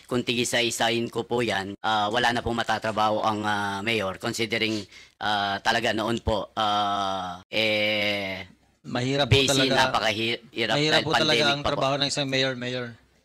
kung tigisa-isahin ko po yan, wala na pong matatrabaho ang mayor considering talaga noon po Mahirap po busy, talaga. napakahirap Mahirap dahil po talaga pandemic ang pa po. trabaho ng isang mayor.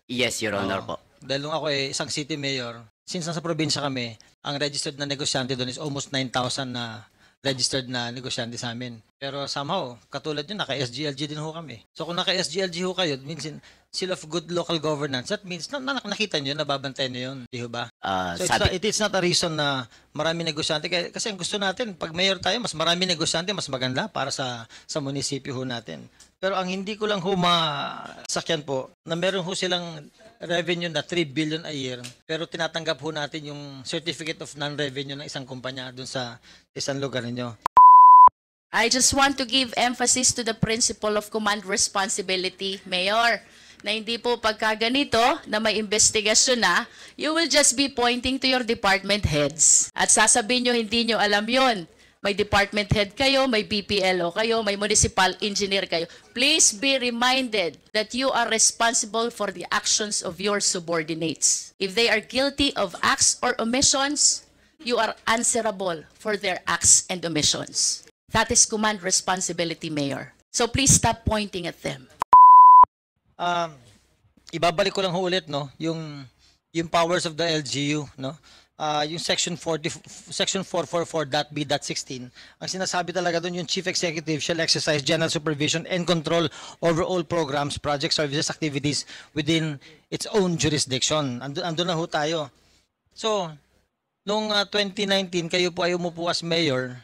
Yes, Your Honor Oo. po. Dahil nung ako isang city mayor, since nasa probinsya kami, ang registered na negosyante doon is almost 9,000 na registered na negosyante sa amin. Pero somehow, katulad yun, naka-SGLG din ho kami. So kung naka-SGLG ho kayo, means seal of good local governance, that means nakita nyo, nababantayan nyo yun. Di ho ba? So it is not a reason na marami negosyante. Kasi ang gusto natin, pag mayor tayo, mas marami negosyante, mas maganda para sa munisipyo ho natin. Pero ang hindi ko lang ho masakyan po, na meron ho silang revenue na 3 billion a year, pero tinatanggap ho natin yung certificate of non-revenue ng isang kumpanya dun sa isang lugar ninyo. I just want to give emphasis to the principle of command responsibility, Mayor, na hindi po pagka ganito na may investigasyon na, you will just be pointing to your department heads. At sasabihin nyo, hindi nyo alam yon. May department head kayo, may BPLO kayo, may municipal engineer kayo. Please be reminded that you are responsible for the actions of your subordinates. If they are guilty of acts or omissions, you are answerable for their acts and omissions. That is command responsibility, Mayor. So please stop pointing at them. Ibabalik ko lang ho ulit, no, yung powers of the LGU, no. Yung section 444.b.16, ang sinasabi talaga doon, yung chief executive shall exercise general supervision and control over all programs, projects, services, activities within its own jurisdiction. Andun na ho tayo. So, noong 2019, kayo po ay umupo as mayor,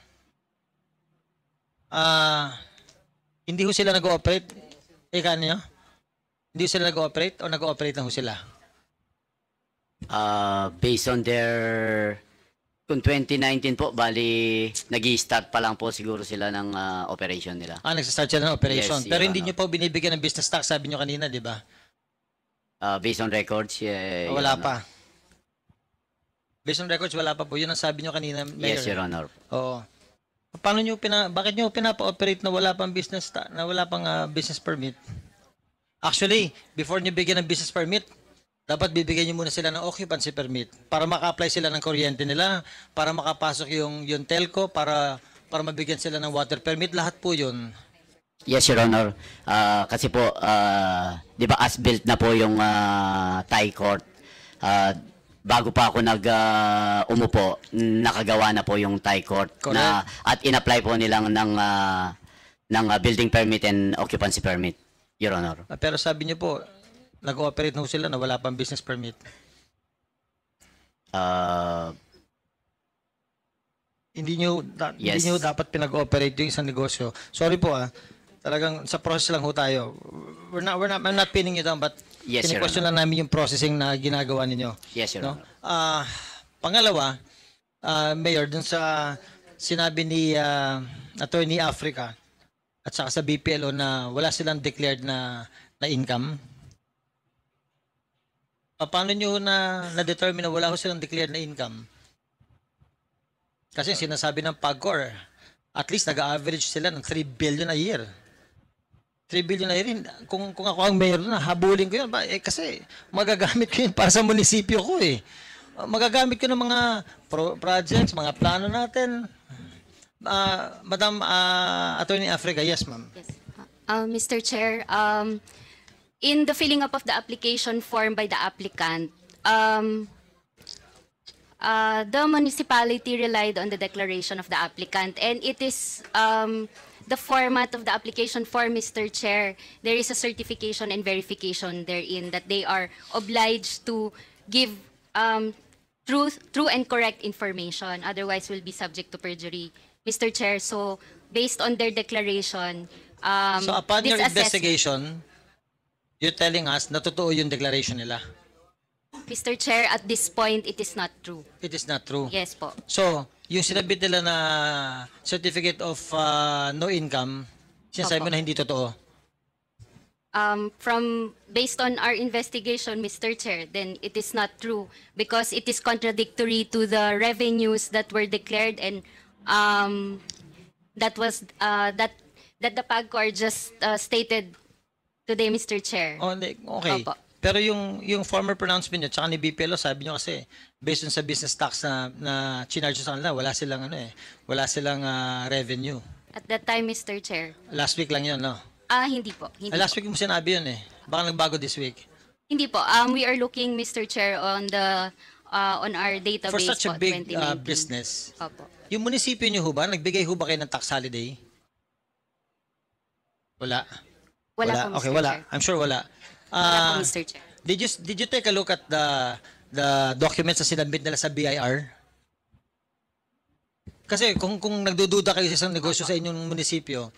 hindi ho sila nag-ooperate. Nyo? Hindi ho sila nag-ooperate o nag-ooperate na ho sila? Based on their, kung 2019 po, bali, nag-i-start pa lang po siguro sila ng operation nila. Nag-start sila ng operation. Yes, Pero Your hindi Honor. nyo po binibigyan ng business tax, sabi nyo kanina, di ba? Based on records, Your Wala Honor. pa. Based on records, wala pa po. Yun ang sabi nyo kanina, Mayor. Yes, Your Honor. Oo. Paano nyo bakit nyo pinapa-operate na wala pang business business permit? Actually, before nyo bigyan ng business permit, dapat bibigyan nyo muna sila ng occupancy permit para maka-apply sila ng kuryente nila, para makapasok yung telco, para mabigyan sila ng water permit, lahat po yun. Yes, Your Honor. Kasi po, di ba as-built na po yung Thai court. Bago pa ako umupo, nakagawa na po yung Thai court. Correct. At in-apply po nilang ng building permit and occupancy permit, Your Honor. Pero sabi nyo po, nag-ooperate na ho sila na wala pang business permit. Hindi nyo dapat pinag-ooperate yung isang negosyo. Sorry po talagang sa process lang ho tayo. I'm not pinning you down, but Yes, Your kini-question lang namin yung processing na ginagawa ninyo. Yes, Your No? Honor. Pangalawa, Mayor, dun sa sinabi ni Attorney Africa at saka sa BPLO na wala silang declared na income, paano nyo na-determine na wala ko silang declared na income? Kasi sinasabi ng PAGCOR, at least nag-average sila ng 3 billion a year. 3 billion a year, kung ako ang mayor na, habulin ko yun. Kasi magagamit ko yun para sa munisipyo ko eh. Magagamit ko ng mga projects, mga plano natin. Madam Attorney Africa, yes ma'am. Yes. Mr. Chair, in the filling up of the application form by the applicant, the municipality relied on the declaration of the applicant, and it is the format of the application form, Mr. Chair. There is a certification and verification therein that they are obliged to give true and correct information, otherwise will be subject to perjury, Mr. Chair. So, based on their declaration, So upon this your assess- investigation, you're telling us na totoo yung declaration nila. Mr. Chair, at this point, it is not true. It is not true. Yes po. So, yung sinabit nila na certificate of no income, sinasabi mo Opo. na hindi totoo. Based on our investigation, Mr. Chair, then it is not true because it is contradictory to the revenues that were declared and that the PAGCOR just stated today, Mr. Chair. Oh, hindi. Okay. Opo. Pero yung former pronouncement nyo, tsaka ni BPLO, sabi nyo kasi, based on sa business tax na chinarge sa kanila, wala silang wala silang revenue. At that time, Mr. Chair. Last week lang yun, no? Hindi po. Hindi Last po. week mo sinabi yun eh. Baka nagbago this week. Hindi po. We are looking, Mr. Chair, on our database For such a po, big 2019. business, Opo. yung munisipyo nyo ho ba, nagbigay ho ba kayo ng tax holiday? Wala. Wala po, Mr. Okay, wala. Chair. I'm sure wala. Wala po, Mr. Chair. Did you take a look at the documents na sinabit nila sa BIR? Kasi kung nagdududa kayo sa isang negosyo sa inyong munisipyo,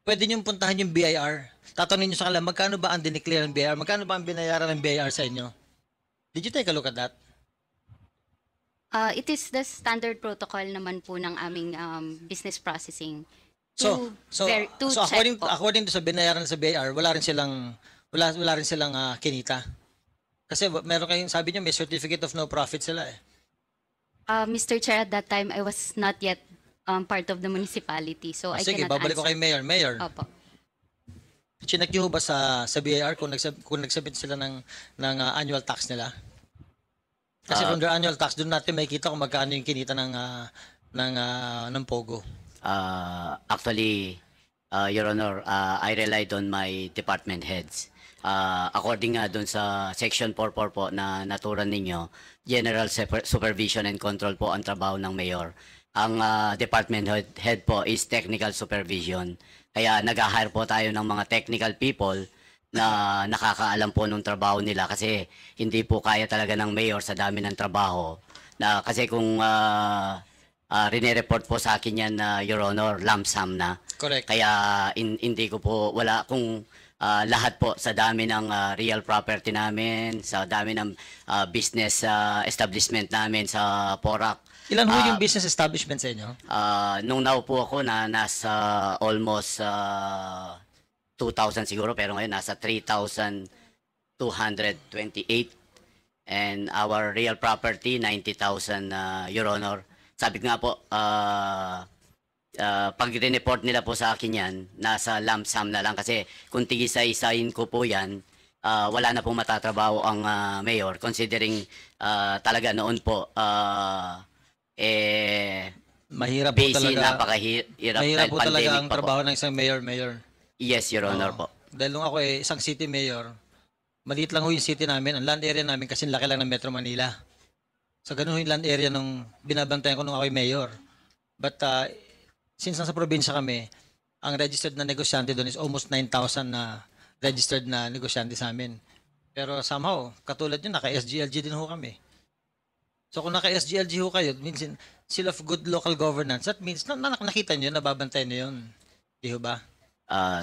pwede nyo puntahan yung BIR. Tatanungin nyo sa kanila, magkano ba ang dineclare ng BIR? Magkano ba ang binayaran ng BIR sa inyo? Did you take a look at that? It is the standard protocol naman po ng aming business processing. So to according check po. according to sa binayaran sa BIR, wala rin silang kinita. Kasi meron kayong sabi niyo may certificate of no profit sila eh. Mr. Chair, at that time, I was not yet part of the municipality, so I Sige, cannot babalik ko answer. kay Mayor. Mayor, Opo. chinek niyo ba sa BIR kung nagsabit sila ng annual tax nila? Kasi from their annual tax, doon natin makikita kung magkano yung kinita ng Pogo. Actually, Your Honor, I relied on my department heads. According nga dun sa Section 44 po na naturan ninyo, General Supervision and Control po ang trabaho ng Mayor. Ang department head po is Technical Supervision. Kaya nag-hire po tayo ng mga technical people na nakakaalam po nung trabaho nila kasi hindi po kaya talaga ng Mayor sa dami ng trabaho. Kasi kung rine-report po sa akin yan, Your Honor, lump sum na. Correct. Kaya hindi ko po, wala kung lahat po sa dami ng real property namin, sa dami ng business establishment namin sa Porac. Ilan ho yung business establishment sa inyo? Nung naupo ako na nasa almost 2,000 siguro, pero ngayon nasa 3,228. And our real property, 90,000, Your Honor. Sabi ko nga po, pag report nila po sa akin yan, nasa lump sum na lang kasi kung tigisa-isahin ko po yan, wala na pong matatrabaho ang mayor considering talaga noon po Mahirap po busy, talaga. napakahirap Mahirap dahil po talaga pandemic ang pa po. trabaho ng isang mayor. Yes, Your Honor Oo. po. Dahil nung ako isang city mayor, maliit lang ho yung city namin. Ang land area namin kasi laki lang ng Metro Manila. So ganun ho yung land area nung binabantayan ko nung ako mayor. But since nasa probinsya kami, ang registered na negosyante doon is almost 9,000 na registered na negosyante sa amin. Pero somehow, katulad yun, naka-SGLG din ho kami. So kung naka-SGLG ho kayo, means seal of good local governance, that means nakita nyo, nababantayan nyo yun. Di ho ba?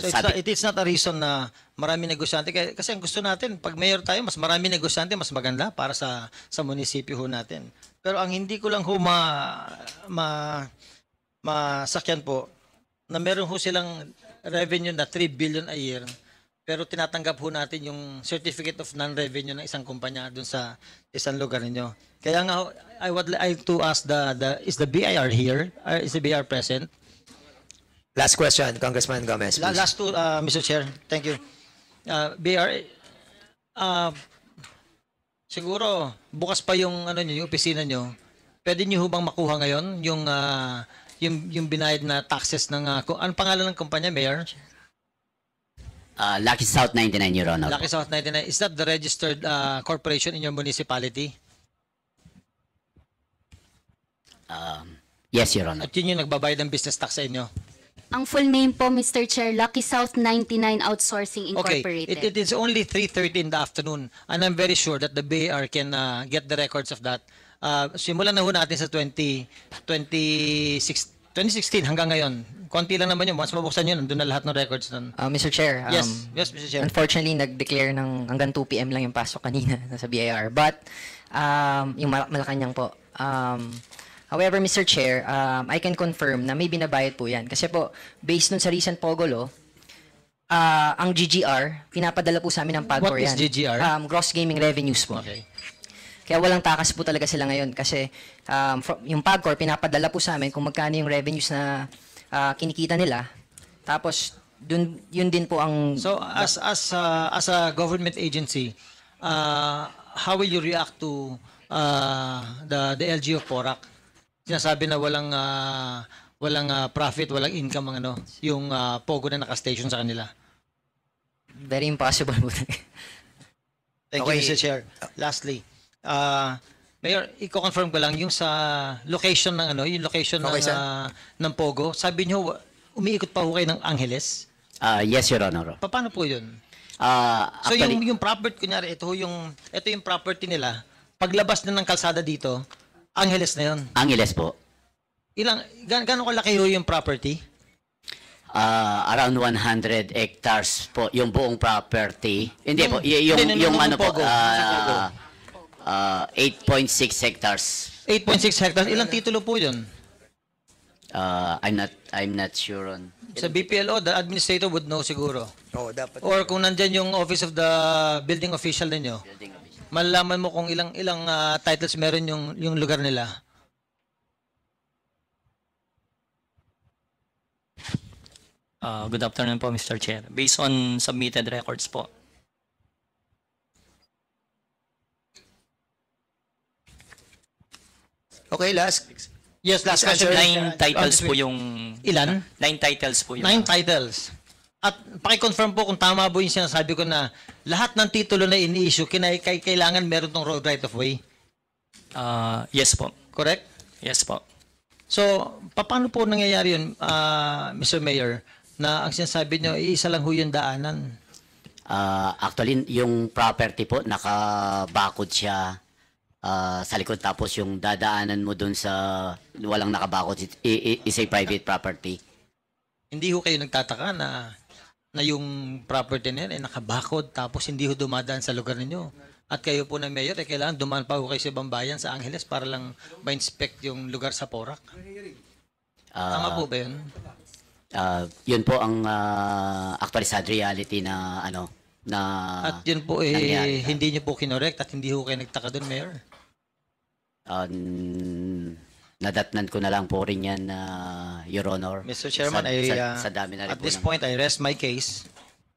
So it is not a reason na marami negosyante. Kasi ang gusto natin, pag mayor tayo, mas marami negosyante, mas maganda para sa munisipyo ho natin. Pero ang hindi ko lang ho masakyan po, na meron ho silang revenue na 3 billion a year, pero tinatanggap ho natin yung certificate of non-revenue ng isang kumpanya dun sa isang lugar ninyo. Kaya nga, I would like to ask is the BIR here? Is the BIR present? Last question, Congressman Gomez, please. Last two, Mr. Chair. Thank you. BIR, siguro, bukas pa yung, yung opisina nyo. Pwede nyo bang makuha ngayon yung binayad na taxes ng, anong pangalan ng kumpanya, Mayor? Lucky South 99, Your Honor. Lucky South 99. Is that the registered corporation in your municipality? Yes, Your Honor. At yun yung nagbabayad ng business tax sa inyo? Ang full name po, Mr. Chair, Lucky South 99 Outsourcing Okay, Incorporated. it is only 3:30 in the afternoon and I'm very sure that the BIR can get the records of that. Simulan na ho natin sa 2016 hanggang ngayon. Konti lang naman yun. Once mabuksan yun, nandun na lahat ng records nun. Mr. Chair, Yes, Mr. Chair. unfortunately, nag-declare ng hanggang 2 p.m. lang yung pasok kanina sa BIR. But, yung Malacanang po. However, Mr. Chair, I can confirm na may binabayad po yan. Kasi po, based nun sa recent Pogo Law, ang GGR, pinapadala po sa amin ng PAGCOR What is yan. GGR? Gross Gaming Revenues po. Okay. Kaya walang takas po talaga sila ngayon kasi yung PAGCOR pinapadala po sa amin kung magkano yung revenues na kinikita nila. Tapos yun din po ang So as a government agency, how will you react to the LG of Porac? Sinasabi na walang profit, walang income ang yung Pogo na naka-station sa kanila. Very impossible po. Thank Okay. you, Mr. Chair. Lastly, Mayor, i-confirm ko lang yung sa location ng yung location Okay, sir. ng Pogo. Sabi niyo umiikot pa ho kayo ng Angeles. Yes, Your Honor. Paano po 'yun? So Actually, yung property kunyari ito yung property nila. Paglabas na ng kalsada dito, Angeles na 'yon. Angeles po. Gaano kalaki ho yung property? Around 100 hectares po yung buong property. Hindi po, yung Yung ano po, Pogo, sa Pogo. 8.6 hectares. 8.6 hectares. Ilang titulo po 'yun? I'm not sure on. Sa BPLO, the administrator would know siguro. Oo, dapat. Or kung nandyan yung office of the building official ninyo, malalaman mo kung ilang titles meron yung lugar nila. Good afternoon po, Mr. Chair. Based on submitted records po, Okay, last. Yes, last Please question. answer. 9 titles po yung... Ilan? 9 titles po yung... 9 titles. At paki-confirm po kung tama po yung sinasabi ko na lahat ng titulo na ini-issue, kailangan meron tong road right of way. Yes po. Correct? Yes po. So, paano po nangyayari yun, Mr. Mayor, na ang sinasabi nyo, iisa lang ho yung daanan? Actually, yung property po, nakabakod siya sa likod. Tapos yung dadaanan mo dun sa walang nakabakod is a private property. Hindi ho kayo nagtataka na yung property na yan ay nakabakod tapos hindi ho dumadaan sa lugar ninyo. At kayo po na mayor, kailangan dumaan pa ho kayo sa ibang bayan sa Angeles para lang ma-inspect yung lugar sa Porac. Tama po ba yun? Yun po ang actually sad reality na na At yun po nangyari. hindi nyo po kinorek at hindi ho kayo nagtaka doon, Mayor. Nadatnan ko na lang po rin yan, Your Honor. Mr. Chairman, sa dami na rin at po this ng- point, I rest my case.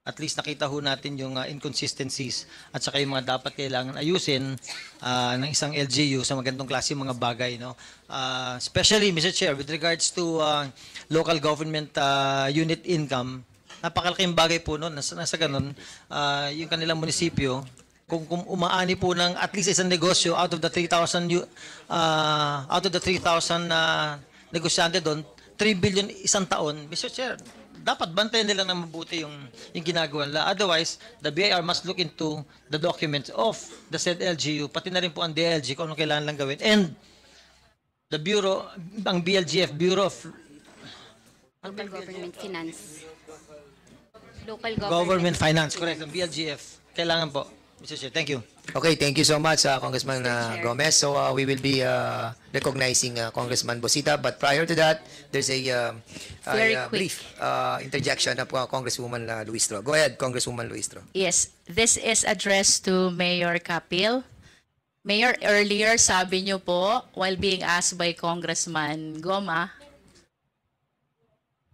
At least nakita ho natin yung inconsistencies at saka yung mga dapat kailangan ayusin ng isang LGU sa magandang klase mga bagay. No? Especially, Mr. Chair, with regards to local government unit income, napakalaking bagay po noon. Nasa ganun, yung kanilang munisipyo, kung umaani po ng at least isang negosyo out of the 3,000 negosyante doon, 3 billion isang taon, Mr. Chair, dapat bantayan nila na mabuti yung ginagawa nila. Otherwise, the BIR must look into the documents of the said LGU, pati na rin po ang DLG kung ano kailangan lang gawin. And the Bureau, ang BLGF, Bureau of Local Government Finance. Local Government Finance, correct, ang BLGF. Kailangan po. Mr. Chair, thank you. Okay, thank you so much, Congressman Gomez. So we will be recognizing Congressman Bosita. But prior to that, there's a Very quick. brief interjection of Congresswoman Luistro. Go ahead, Congresswoman Luistro. Yes, this is addressed to Mayor Kapil. Mayor, earlier sabi niyo po, while being asked by Congressman Goma,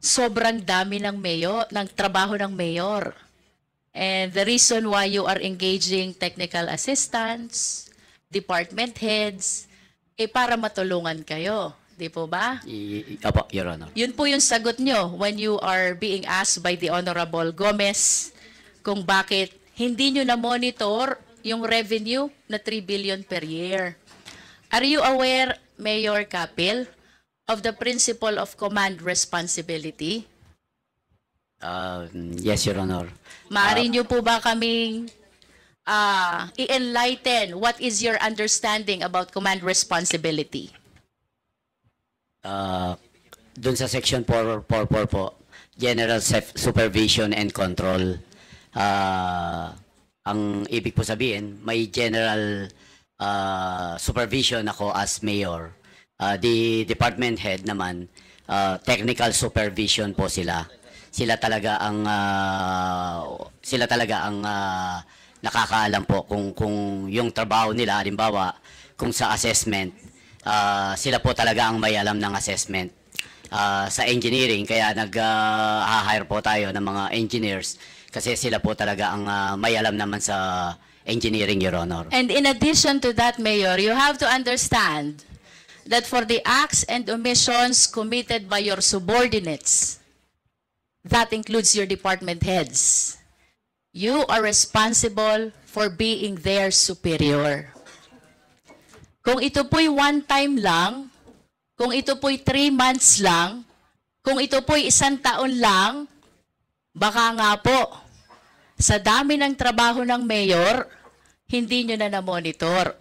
sobrang dami ng trabaho ng mayor. And the reason why you are engaging technical assistants, department heads, para matulungan kayo. Di po ba? Opo, Your Honor. Yun po yung sagot nyo when you are being asked by the Honorable Gomez kung bakit hindi nyo na-monitor yung revenue na 3 billion per year. Are you aware, Mayor Kapil, of the principle of command responsibility? Yes, Your Honor. Maaari nyo po ba kaming i-enlighten what is your understanding about command responsibility? Doon sa section 444 po, General Supervision and Control. Ang ibig po sabihin, may general supervision ako as mayor. The department head naman, technical supervision po sila. Sila talaga ang nakakaalam po kung yung trabaho nila, halimbawa kung sa assessment, sila po talaga ang may alam ng assessment. Sa engineering, kaya nag-hire po tayo ng mga engineers kasi sila po talaga ang may alam naman sa engineering, Your Honor. And in addition to that, Mayor, you have to understand that for the acts and omissions committed by your subordinates, that includes your department heads, you are responsible for being their superior. Kung ito po'y one time lang, kung ito po'y 3 months lang, kung ito po'y 1 taon lang, baka nga po, sa dami ng trabaho ng mayor, hindi nyo na na-monitor.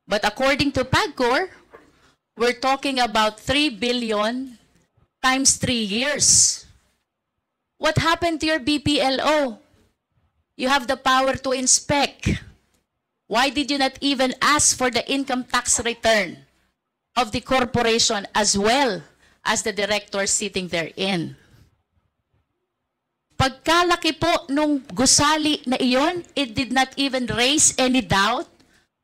But according to PAGCOR, we're talking about 3 billion times 3 years. What happened to your BPLO? You have the power to inspect. Why did you not even ask for the income tax return of the corporation as well as the director sitting therein? Pagkalaki po nung gusali na iyon, it did not even raise any doubt.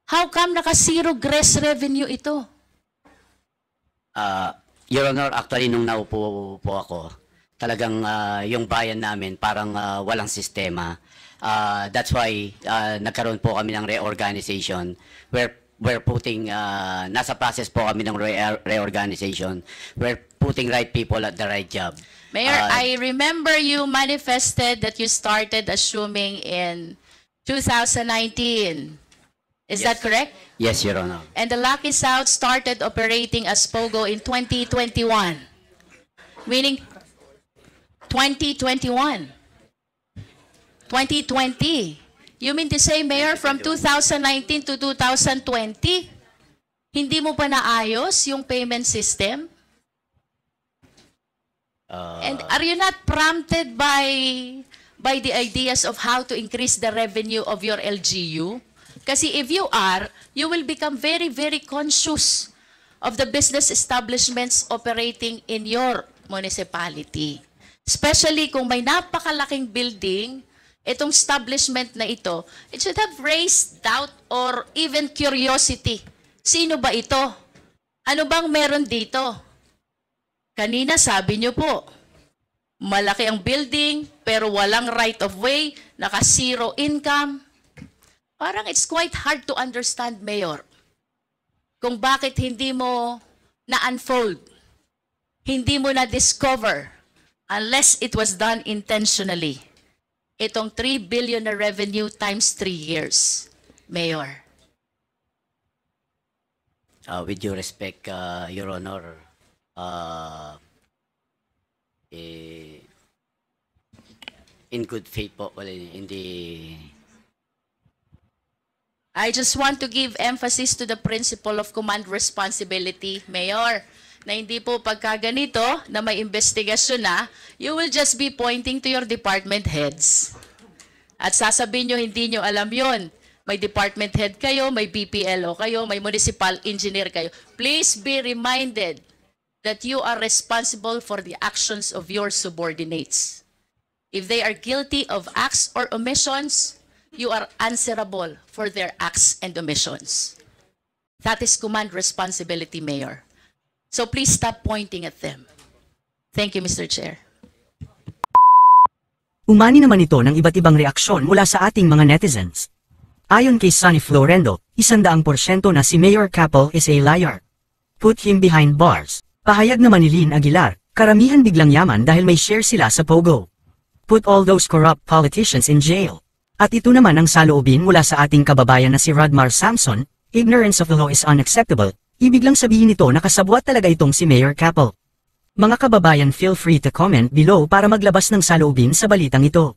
How come naka-zero gross revenue ito? Your Honor, actually nung naupo po ako, talagang yung bayan namin parang walang sistema. That's why nagkaroon po kami ng reorganization. We're putting, nasa process po kami ng reorganization. We're putting right people at the right job. Mayor, I remember you manifested that you started assuming in 2019. Is that correct? Yes, Your Honor. And the Lucky South started operating as POGO in 2021. Meaning 2021. 2020. You mean to say, Mayor, from 2019 to 2020, hindi mo pa naayos yung payment system? And are you not prompted by the ideas of how to increase the revenue of your LGU? Kasi if you are, you will become very, very conscious of the business establishments operating in your municipality. Especially kung may napakalaking building, itong establishment na ito, it should have raised doubt or even curiosity. Sino ba ito? Ano bang meron dito? Kanina sabi niyo po, malaki ang building pero walang right of way, naka-zero income. Parang it's quite hard to understand, Mayor, kung bakit hindi mo na-unfold, hindi mo na-discover unless it was done intentionally. Itong 3 billion na revenue times 3 years, Mayor. With due respect, Your Honor, in good faith po, hindi. I just want to give emphasis to the principle of command responsibility, Mayor, na hindi po pagkaganito na may investigasyon na, you will just be pointing to your department heads. At sasabihin nyo, hindi nyo alam yon. May department head kayo, may BPLO kayo, may municipal engineer kayo. Please be reminded that you are responsible for the actions of your subordinates. If they are guilty of acts or omissions, you are answerable for their acts and omissions. That is command responsibility, Mayor. So please stop pointing at them. Thank you, Mr. Chair. Umani naman ito ng iba't ibang reaksyon mula sa ating mga netizens. Ayon kay Sonny Florendo, 100% na si Mayor Capel is a liar. Put him behind bars. Pahayag naman ni Lynn Aguilar, karamihan biglang yaman dahil may share sila sa POGO. Put all those corrupt politicians in jail. At ito naman ang saloobin mula sa ating kababayan na si Rodmar Samson, ignorance of the law is unacceptable. Ibig lang sabihin nito na kasabwat talaga itong si Mayor Capel. Mga kababayan, feel free to comment below para maglabas ng saloobin sa balitang ito.